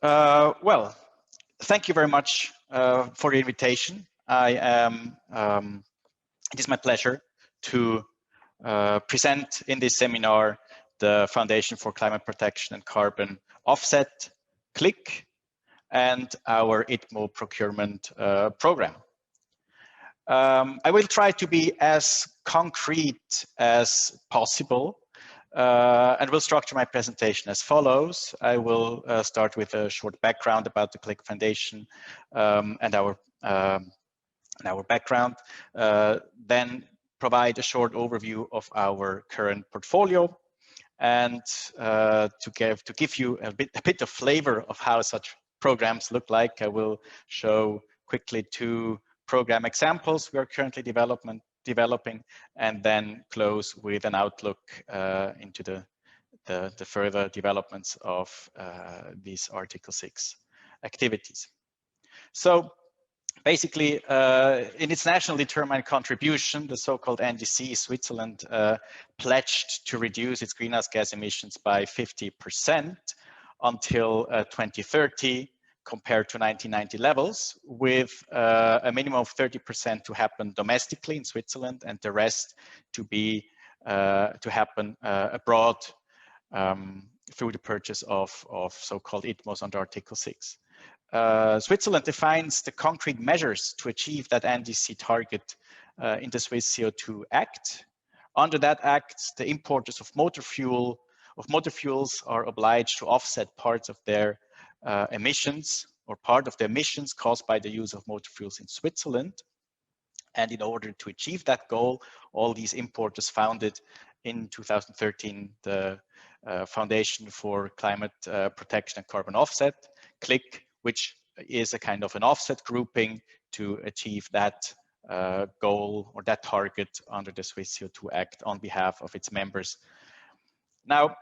Well, thank you very much for the invitation. It is my pleasure to present in this seminar the Foundation for Climate Protection and Carbon Offset, KliK, and our ITMO procurement program. I will try to be as concrete as possible and will structure my presentation as follows. I will start with a short background about the KliK Foundation and our background, then provide a short overview of our current portfolio, and to give you a bit of flavor of how such programs look like, I will show quickly two program examples we are currently developing, and then close with an outlook into the further developments of these Article 6 activities. So basically, in its nationally determined contribution, the so-called NDC, Switzerland pledged to reduce its greenhouse gas emissions by 50% until 2030 compared to 1990 levels, with a minimum of 30% to happen domestically in Switzerland and the rest to happen abroad through the purchase of so-called ITMOs under Article 6. Switzerland defines the concrete measures to achieve that NDC target in the Swiss CO2 Act. Under that act, the importers of motor fuels are obliged to offset parts of their emissions or part of the emissions caused by the use of motor fuels in Switzerland. And in order to achieve that goal, all these importers founded in 2013 the Foundation for Climate Protection and Carbon Offset, KliK, which is a kind of an offset grouping to achieve that goal or that target under the Swiss CO2 Act on behalf of its members. Now,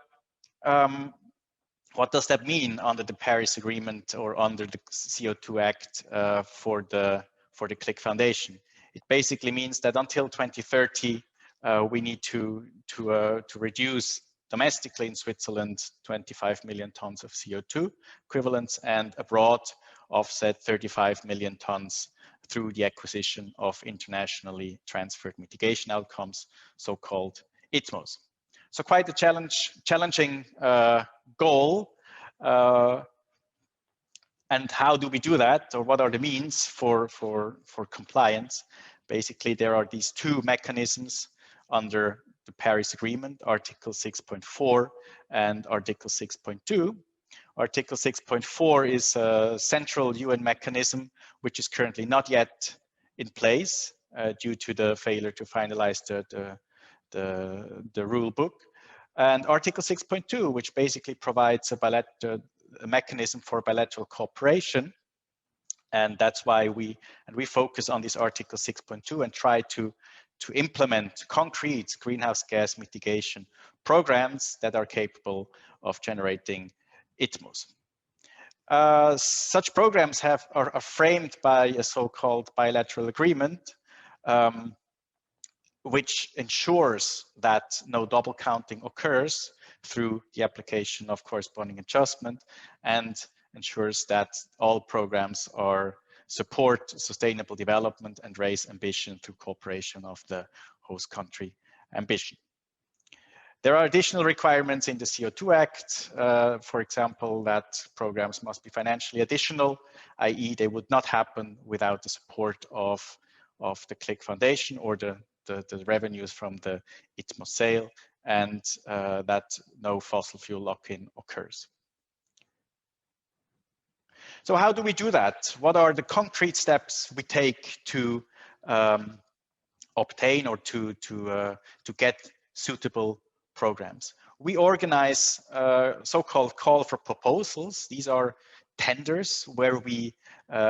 what does that mean under the Paris Agreement or under the CO2 Act for the KliK Foundation? It basically means that until 2030, we need to reduce domestically in Switzerland 25 million tons of CO2 equivalents, and abroad offset 35 million tons through the acquisition of internationally transferred mitigation outcomes, so-called ITMOs. So quite a challenging goal. And how do we do that, or what are the means for compliance? Basically, there are these two mechanisms under the Paris Agreement, Article 6.4 and Article 6.2. Article 6.4 is a central UN mechanism, which is currently not yet in place due to the failure to finalize the rule book. And Article 6.2, which basically provides a mechanism for bilateral cooperation. And that's why we focus on this Article 6.2 and try to implement concrete greenhouse gas mitigation programs that are capable of generating ITMOs. Such programs are framed by a so-called bilateral agreement, which ensures that no double counting occurs through the application of corresponding adjustment, and ensures that all programs support sustainable development and raise ambition through cooperation of the host country ambition. There are additional requirements in the CO2 Act, for example, that programs must be financially additional, i.e. they would not happen without the support of the KliK Foundation or the revenues from the ITMO sale, and that no fossil fuel lock-in occurs. So how do we do that? What are the concrete steps we take to obtain or to get suitable programs? We organize so-called call for proposals. These are tenders where we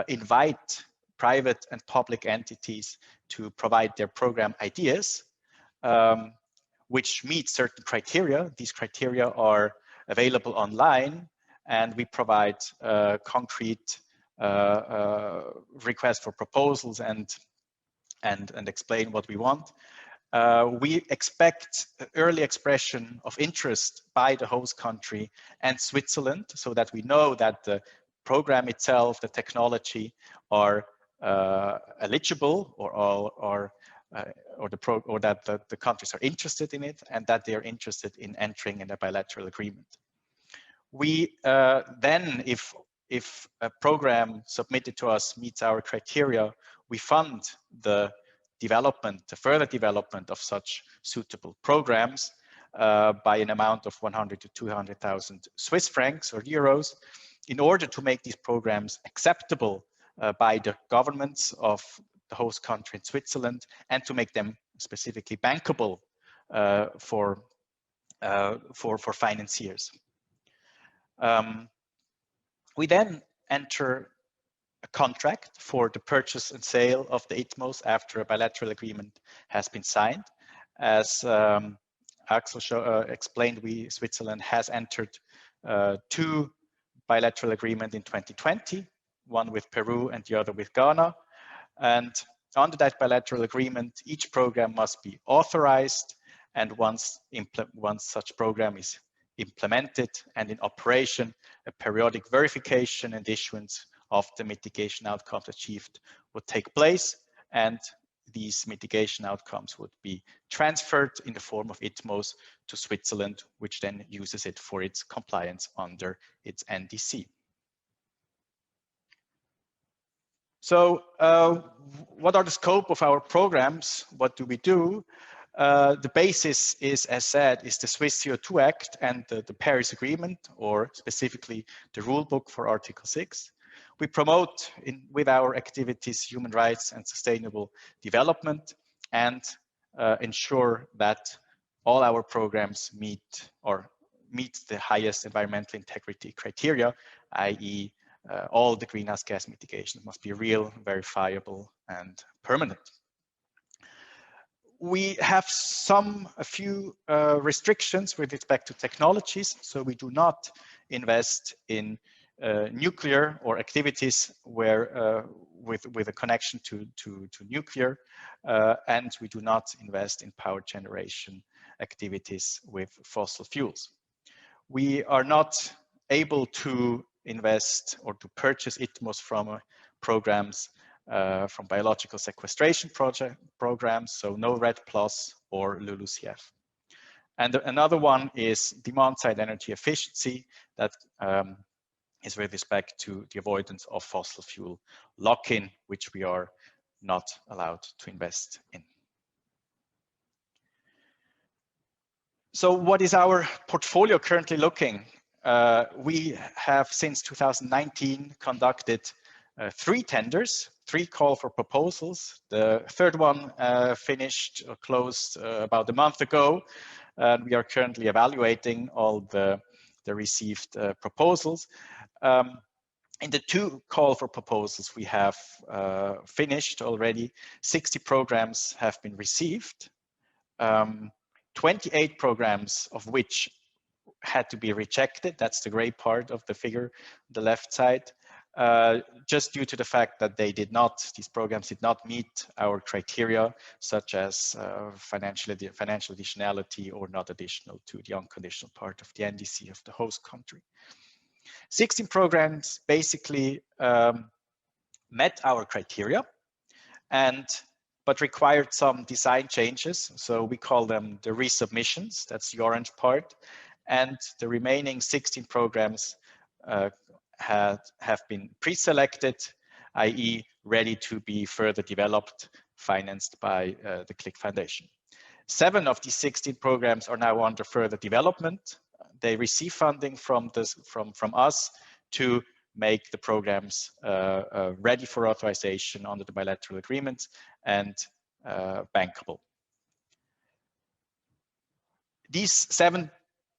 invite private and public entities to provide their program ideas, which meet certain criteria. These criteria are available online, and we provide concrete requests for proposals and explain what we want. We expect early expression of interest by the host country and Switzerland, so that we know that the program itself, the technology, are eligible, or that the countries are interested in it, and that they are interested in entering in a bilateral agreement. We then, if a program submitted to us meets our criteria, we fund the further development of such suitable programs by an amount of 100 to 200,000 Swiss francs or euros, in order to make these programs acceptable by the governments of the host country in Switzerland, and to make them specifically bankable for financiers. We then enter a contract for the purchase and sale of the ITMOs after a bilateral agreement has been signed. As Axel explained, Switzerland has entered 2 bilateral agreements in 2020, one with Peru and the other with Ghana. And under that bilateral agreement, each program must be authorized, and once such program is implemented and in operation, a periodic verification and issuance of the mitigation outcomes achieved would take place, and these mitigation outcomes would be transferred in the form of ITMOs to Switzerland, which then uses it for its compliance under its NDC. So what are the scope of our programs? What do we do? The basis is, as said, is the Swiss CO2 Act and the Paris Agreement, or specifically the rule book for Article 6. We promote with our activities human rights and sustainable development, and ensure that all our programs meet the highest environmental integrity criteria, i.e. All the greenhouse gas mitigations must be real, verifiable, and permanent. We have a few restrictions with respect to technologies, so we do not invest in nuclear or activities where with a connection to nuclear, and we do not invest in power generation activities with fossil fuels. We are not able to invest or to purchase ITMOs from programs from biological sequestration programs, so no RED+ or LULUCF. And another one is demand-side energy efficiency, that is with respect to the avoidance of fossil fuel lock-in, which we are not allowed to invest in. So what is our portfolio currently looking? We have since 2019 conducted 3 tenders, 3 call for proposals. The third one finished or closed about a month ago. We are currently evaluating all the received proposals. In the 2 call for proposals we have finished already, 60 programs have been received. 28 programs of which had to be rejected. That's the gray part of the figure on the left side, just due to the fact that these programs did not meet our criteria, such as financial additionality or not additional to the unconditional part of the NDC of the host country. 16 programs basically met our criteria, but required some design changes. So we call them the resubmissions, that's the orange part. And the remaining 16 programs have been pre-selected, i.e. ready to be further developed, financed by the KliK Foundation. 7 of these 16 programs are now under further development. They receive funding from us to make the programs ready for authorization under the bilateral agreements and bankable. These 7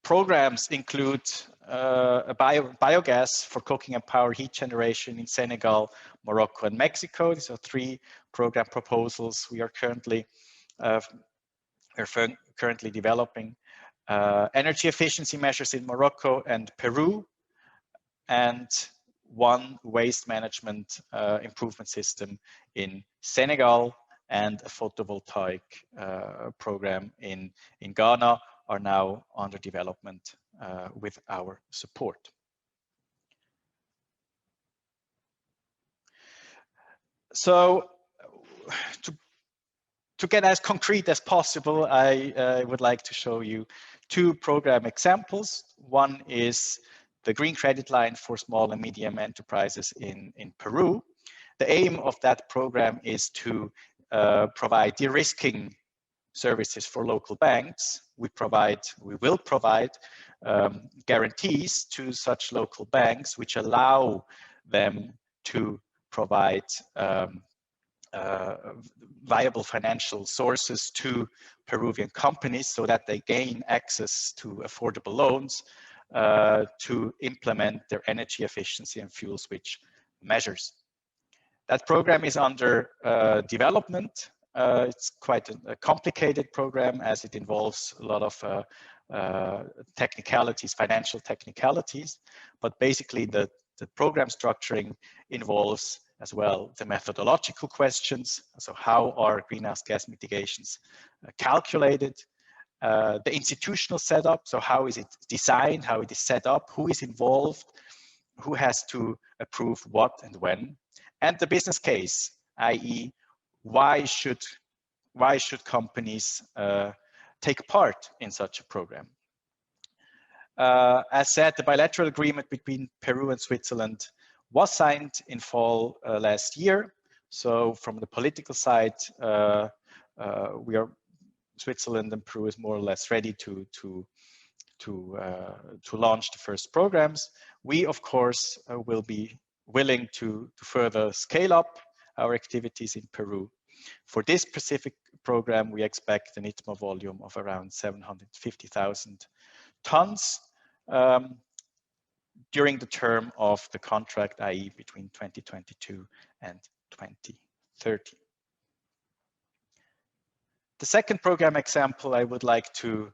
programs include biogas for cooking and power heat generation in Senegal, Morocco, and Mexico. These are 3 program proposals we are currently developing. Energy efficiency measures in Morocco and Peru, and 1 waste management improvement system in Senegal, and a photovoltaic program in Ghana are now under development with our support. So to get as concrete as possible, I would like to show you two program examples. One is the green credit line for small and medium enterprises in Peru. The aim of that program is to provide de-risking services for local banks. We will provide guarantees to such local banks, which allow them to provide viable financial sources to Peruvian companies so that they gain access to affordable loans to implement their energy efficiency and fuel switch measures. That program is under development. It's quite a complicated program as it involves a lot of technicalities, financial technicalities, but basically the program structuring involves as well the methodological questions. So how are greenhouse gas mitigations calculated? The institutional setup, so how is it designed, how it is set up, who is involved, who has to approve what and when, and the business case, i.e. why should companies take part in such a program? As said, the bilateral agreement between Peru and Switzerland was signed in fall last year. So from the political side, Switzerland and Peru is more or less ready to launch the first programs. We, of course, will be willing to further scale up our activities in Peru. For this specific program, we expect an ITMA volume of around 750,000 tons during the term of the contract, i.e. between 2022 and 2030. The second program example I would like to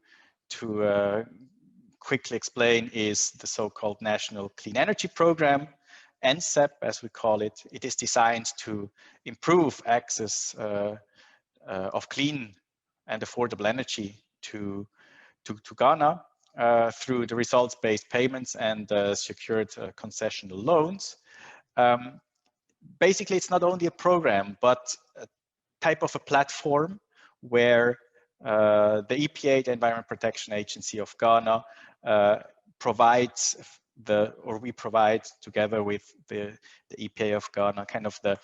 quickly explain is the so-called National Clean Energy Program, NCEP as we call it. It is designed to improve access of clean and affordable energy to Ghana through the results-based payments and secured concessional loans. Basically, it's not only a program, but a type of a platform where the EPA, the Environment Protection Agency of Ghana, we provide together with the EPA of Ghana kind of the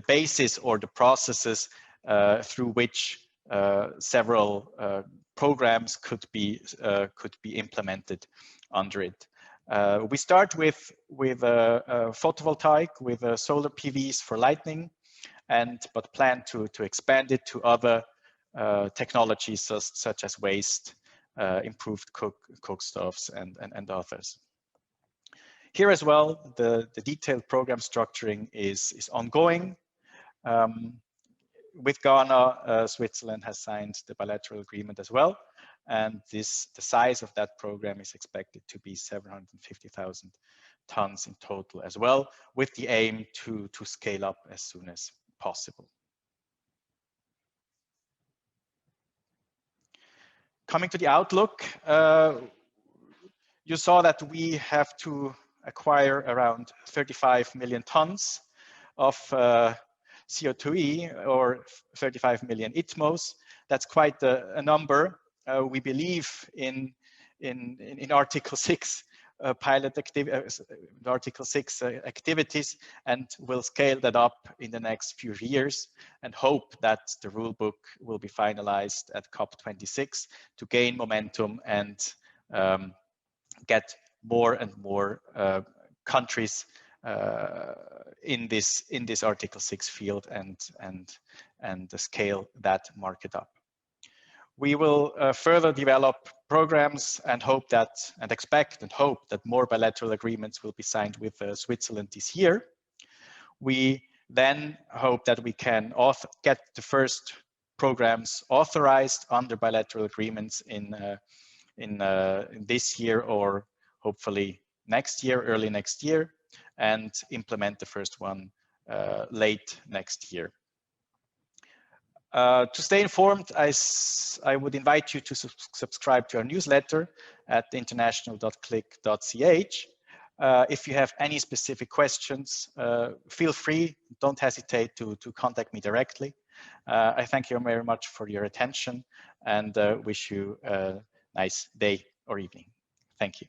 basis or the processes through which several programs could be implemented under it. We start with photovoltaic, with solar PVs for lighting, but plan to expand it to other technologies such as waste, improved cook stoves, and others. Here as well, the detailed program structuring is ongoing. With Ghana, Switzerland has signed the bilateral agreement as well, and the size of that program is expected to be 750,000 tons in total as well, with the aim to scale up as soon as possible. Coming to the outlook, you saw that we have to acquire around 35 million tons of CO2e, or 35 million ITMOs. That's quite a number. We believe in Article 6 Article 6 activities, and will scale that up in the next few years, and hope that the rule book will be finalized at COP26 to gain momentum and get more and more countries in this Article 6 field and scale that market up. We will further develop programs and expect and hope that more bilateral agreements will be signed with Switzerland this year. We then hope that we can get the first programs authorized under bilateral agreements in this year, or hopefully next year, early next year, and implement the first one late next year. To stay informed, I would invite you to subscribe to our newsletter at international.klik.ch. If you have any specific questions, feel free, don't hesitate to contact me directly. I thank you very much for your attention and wish you a nice day or evening. Thank you.